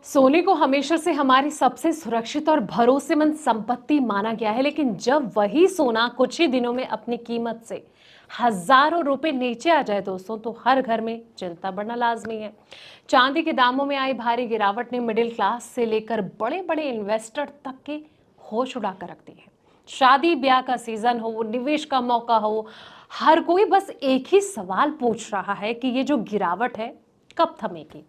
सोने को हमेशा से हमारी सबसे सुरक्षित और भरोसेमंद संपत्ति माना गया है, लेकिन जब वही सोना कुछ ही दिनों में अपनी कीमत से हजारों रुपए नीचे आ जाए दोस्तों, तो हर घर में चिंता बढ़ना लाजमी है। चांदी के दामों में आई भारी गिरावट ने मिडिल क्लास से लेकर बड़े बड़े इन्वेस्टर तक के होश उड़ा कर रख दी है। शादी ब्याह का सीजन हो, निवेश का मौका हो, हर कोई बस एक ही सवाल पूछ रहा है कि ये जो गिरावट है कब थमेगी।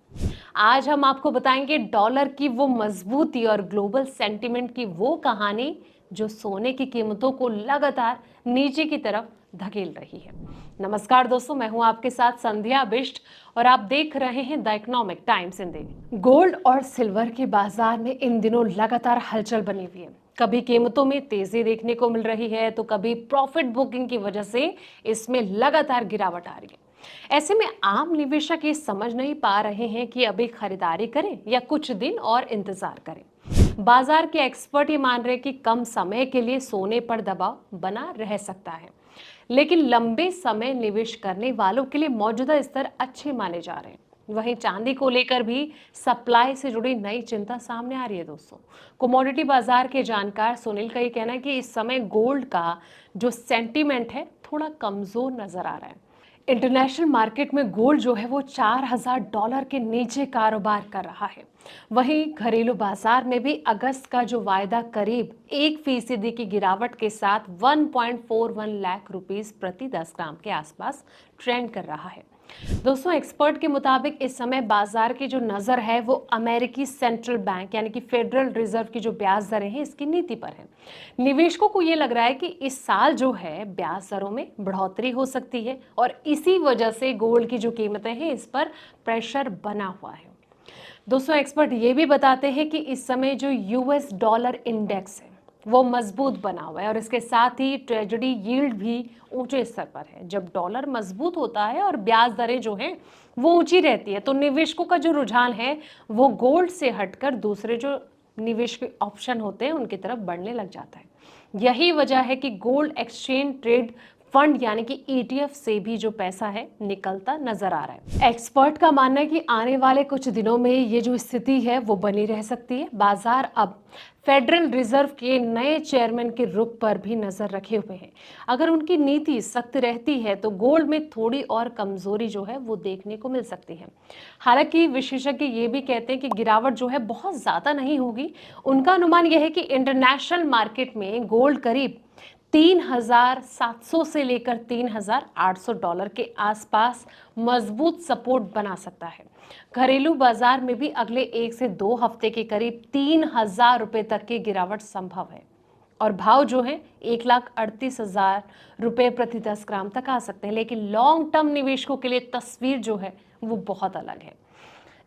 आज हम आपको बताएंगे डॉलर की वो मजबूती और ग्लोबल सेंटिमेंट की वो कहानी जो सोने की कीमतों को लगातार नीचे की तरफ धकेल रही है। नमस्कार दोस्तों, मैं हूं आपके साथ संध्या बिष्ट और आप देख रहे हैं the economic times Hindi. Gold और सिल्वर के बाजार में इन दिनों लगातार हलचल बनी हुई है। कभी कीमतों में तेजी देखने को मिल रही है तो कभी प्रॉफिट बुकिंग की वजह से इसमें लगातार गिरावट आ रही है। ऐसे में आम निवेशक ये समझ नहीं पा रहे हैं कि अभी खरीदारी करें या कुछ दिन और इंतजार करें। बाजार के एक्सपर्ट ये मान रहे हैं कि कम समय के लिए सोने पर दबाव बना रह सकता है, लेकिन लंबे समय निवेश करने वालों के लिए मौजूदा स्तर अच्छे माने जा रहे हैं। वहीं चांदी को लेकर भी सप्लाई से जुड़ी नई चिंता सामने आ रही है दोस्तों। कमोडिटी बाजार के जानकार सुनील का ये कहना है कि इस समय गोल्ड का जो सेंटीमेंट है थोड़ा कमजोर नजर आ रहा है। इंटरनेशनल मार्केट में गोल्ड जो है वो $4000 के नीचे कारोबार कर रहा है। वहीं घरेलू बाजार में भी अगस्त का जो वायदा करीब 1% की गिरावट के साथ 1.41 लाख रुपीस प्रति 10 ग्राम के आसपास ट्रेंड कर रहा है। दोस्तों, एक्सपर्ट के मुताबिक इस समय बाजार की जो नजर है वो अमेरिकी सेंट्रल बैंक यानी कि फेडरल रिजर्व की जो ब्याज दरें हैं इसकी नीति पर है। निवेशकों को ये लग रहा है कि इस साल जो है ब्याज दरों में बढ़ोतरी हो सकती है और इसी वजह से गोल्ड की जो कीमतें हैं इस पर प्रेशर बना हुआ है। दोस्तों, एक्सपर्ट ये भी बताते हैं कि इस समय जो यूएस डॉलर इंडेक्स है वो मजबूत बना हुआ है और इसके साथ ही ट्रेजरी यील्ड भी ऊंचे स्तर पर है। जब डॉलर मजबूत होता है और ब्याज दरें जो हैं वो ऊंची रहती है तो निवेशकों का जो रुझान है वो गोल्ड से हटकर दूसरे जो निवेश के ऑप्शन होते हैं उनकी तरफ बढ़ने लग जाता है। यही वजह है कि गोल्ड एक्सचेंज ट्रेड फंड यानी कि ईटीएफ से भी जो पैसा है निकलता नजर आ रहा है। एक्सपर्ट का मानना है कि आने वाले कुछ दिनों में ये जो स्थिति है वो बनी रह सकती है। बाजार अब फेडरल रिजर्व के नए चेयरमैन के रुख पर भी नजर रखे हुए हैं। अगर उनकी नीति सख्त रहती है तो गोल्ड में थोड़ी और कमजोरी जो है वो देखने को मिल सकती है। हालांकि विशेषज्ञ ये भी कहते हैं कि गिरावट जो है बहुत ज्यादा नहीं होगी। उनका अनुमान यह है कि इंटरनेशनल मार्केट में गोल्ड करीब 3700 से लेकर $3800 के आसपास मजबूत सपोर्ट बना सकता है। घरेलू बाजार में भी अगले 1 से 2 हफ्ते के करीब $3000 तक की गिरावट संभव है और भाव जो है 1,38,000 प्रति 10 ग्राम तक आ सकते हैं। लेकिन लॉन्ग टर्म निवेशकों के लिए तस्वीर जो है वो बहुत अलग है।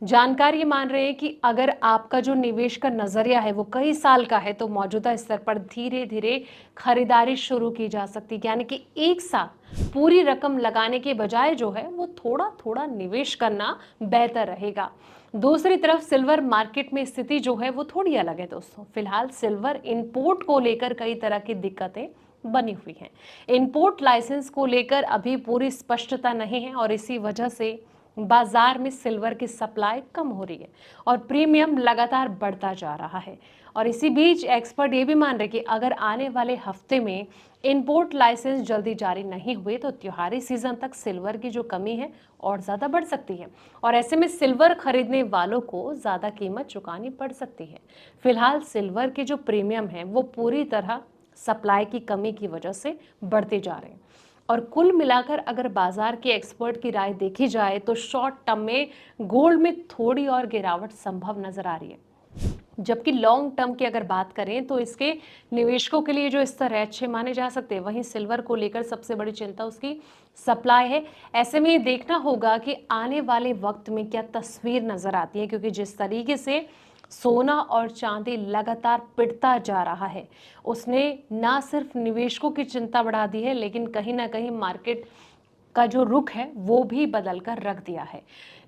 जानकार ये मान रहे हैं कि अगर आपका जो निवेश का नजरिया है वो कई साल का है तो मौजूदा स्तर पर धीरे धीरे खरीदारी शुरू की जा सकती है, यानी कि एक साथ पूरी रकम लगाने के बजाय जो है वो थोड़ा थोड़ा निवेश करना बेहतर रहेगा। दूसरी तरफ सिल्वर मार्केट में स्थिति जो है वो थोड़ी अलग है दोस्तों। फिलहाल सिल्वर इंपोर्ट को लेकर कई तरह की दिक्कतें बनी हुई हैं। इंपोर्ट लाइसेंस को लेकर अभी पूरी स्पष्टता नहीं है और इसी वजह से बाजार में सिल्वर की सप्लाई कम हो रही है और प्रीमियम लगातार बढ़ता जा रहा है। और इसी बीच एक्सपर्ट ये भी मान रहे कि अगर आने वाले हफ्ते में इंपोर्ट लाइसेंस जल्दी जारी नहीं हुए तो त्योहारी सीजन तक सिल्वर की जो कमी है और ज़्यादा बढ़ सकती है और ऐसे में सिल्वर खरीदने वालों को ज़्यादा कीमत चुकानी पड़ सकती है। फिलहाल सिल्वर के जो प्रीमियम है वो पूरी तरह सप्लाई की कमी की वजह से बढ़ते जा रहे हैं और कुल मिलाकर अगर बाजार के एक्सपर्ट की राय देखी जाए तो शॉर्ट टर्म में गोल्ड में थोड़ी और गिरावट संभव नजर आ रही है, जबकि लॉन्ग टर्म की अगर बात करें तो इसके निवेशकों के लिए जो स्तर है अच्छे माने जा सकते हैं। वहीं सिल्वर को लेकर सबसे बड़ी चिंता उसकी सप्लाई है। ऐसे में ये देखना होगा कि आने वाले वक्त में क्या तस्वीर नजर आती है, क्योंकि जिस तरीके से सोना और चांदी लगातार पिटता जा रहा है उसने ना सिर्फ निवेशकों की चिंता बढ़ा दी है लेकिन कहीं ना कहीं मार्केट का जो रुख है वो भी बदल कर रख दिया है।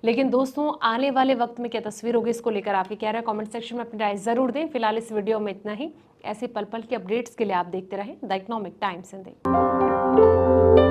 लेकिन दोस्तों, आने वाले वक्त में क्या तस्वीर होगी इसको लेकर आपकी क्या राय, कमेंट सेक्शन में अपनी राय जरूर दें। फिलहाल इस वीडियो में इतना ही। ऐसे पल पल की अपडेट्स के लिए आप देखते रहें द इकोनॉमिक टाइम्स हिंदी।